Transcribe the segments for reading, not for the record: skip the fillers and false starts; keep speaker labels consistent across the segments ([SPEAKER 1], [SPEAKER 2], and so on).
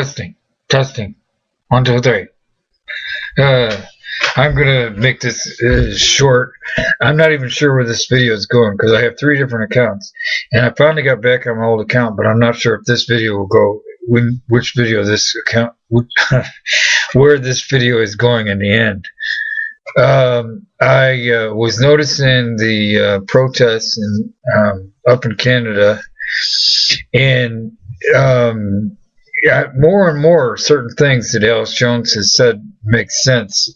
[SPEAKER 1] Testing. Testing. 1, 2, 3. I'm going to make this short. I'm not even sure where this video is going because I have 3 different accounts. And I finally got back on my old account, but I'm not sure if this video will go, which video this account, where this video is going in the end. I was noticing the protests up in Canada, and more and more certain things that Alex Jones has said make sense.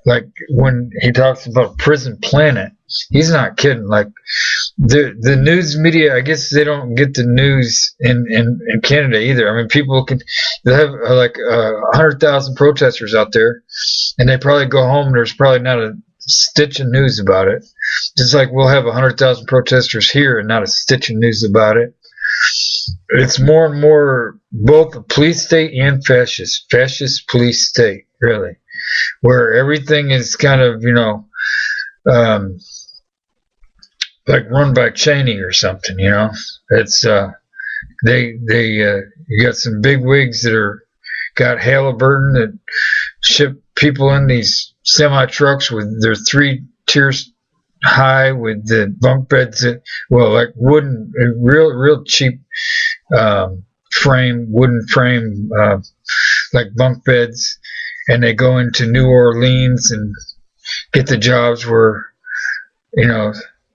[SPEAKER 1] Like when he talks about Prison Planet, he's not kidding. Like the news media, I guess they don't get the news in Canada either. I mean, they have like 100,000 protesters out there, and they probably go home and there's probably not a stitch of news about it. Just like we'll have 100,000 protesters here and not a stitch of news about it. It's more and more both a police state and fascist police state, really, where everything is kind of, like run by Cheney or something, It's you got some big wigs that got Halliburton that ship people in these semi trucks with their 3 tiers high with the bunk beds like wooden, real cheap wooden frame like bunk beds, and they go into New Orleans and get the jobs where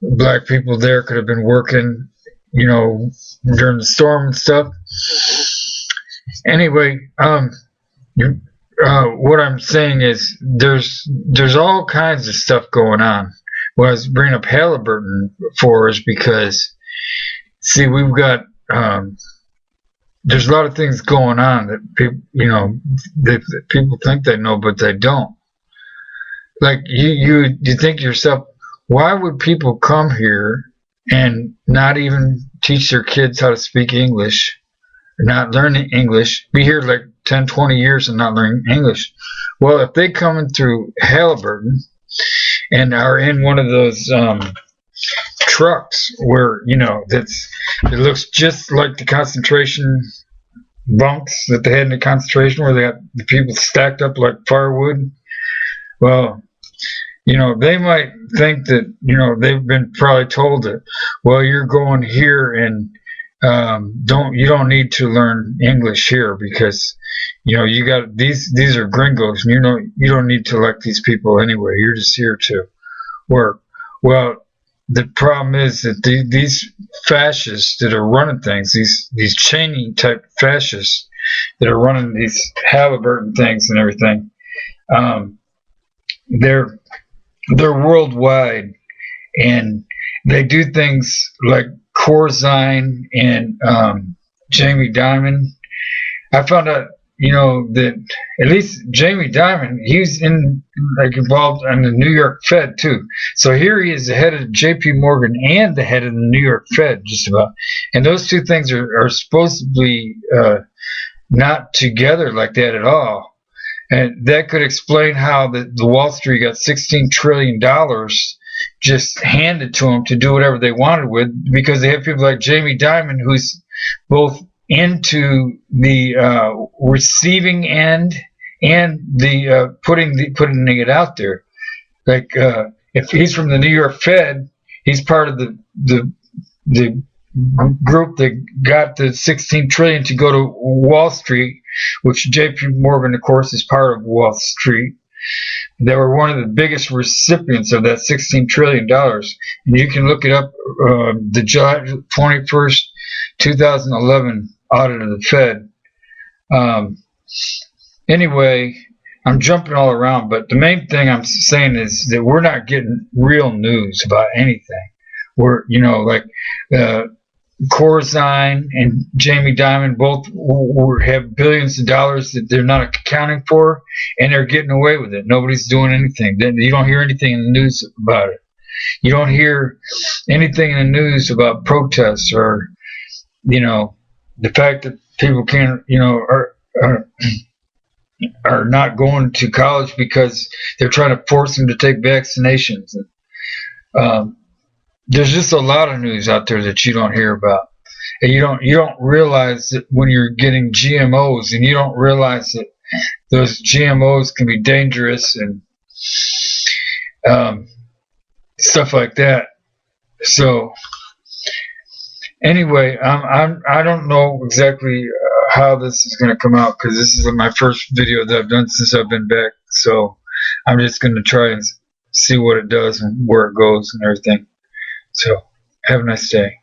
[SPEAKER 1] black people there could have been working during the storm and stuff. Anyway, what I'm saying is there's all kinds of stuff going on. What I was bringing up Halliburton for is because, see, we've got there's a lot of things going on that people, that people think they know, but they don't. Like you think to yourself, why would people come here and not even teach their kids how to speak English, not learn English, be here like 10, 20 years and not learn English? Well, if they come in through Halliburton and are in one of those trucks where it looks just like the concentration bunks that they had in the concentration, where they got the people stacked up like firewood. Well, they might think that they've been probably told that, well, you're going here and you don't need to learn English here because you got these are gringos, and you don't need to elect these people anyway. You're just here to work. Well, the problem is that these fascists that are running things, these Cheney type fascists that are running these Halliburton things and everything, they're worldwide, and they do things like Corzine and Jamie Dimon. I found out, that at least Jamie Dimon, he's involved in the New York Fed too. So here he is, the head of J.P. Morgan and the head of the New York Fed, just about. And those two things are supposed to be not together like that at all. And that could explain how the Wall Street got $16 trillion just handed to them to do whatever they wanted with, because they have people like Jamie Dimon, who's both into the receiving end and the putting it out there. Like if he's from the New York Fed, he's part of the group that got the 16 trillion to go to Wall Street, which JP Morgan, of course, is part of Wall Street. They were one of the biggest recipients of that $16 trillion. And you can look it up, the July 21st, 2011 audit of the Fed. Anyway, I'm jumping all around, but the main thing I'm saying is that we're not getting real news about anything. We're, like Corzine and Jamie Dimon both have billions of dollars that they're not accounting for, and they're getting away with it. Nobody's doing anything. You don't hear anything in the news about it. You don't hear anything in the news about protests or, the fact that people can't, are not going to college because they're trying to force them to take vaccinations. There's just a lot of news out there that you don't hear about. and you don't realize that when you're getting GMOs, and you don't realize that those GMOs can be dangerous and stuff like that. So anyway, I don't know exactly how this is going to come out, because this is my first video that I've done since I've been back. So I'm just going to try and see what it does and where it goes and everything. So have a nice day.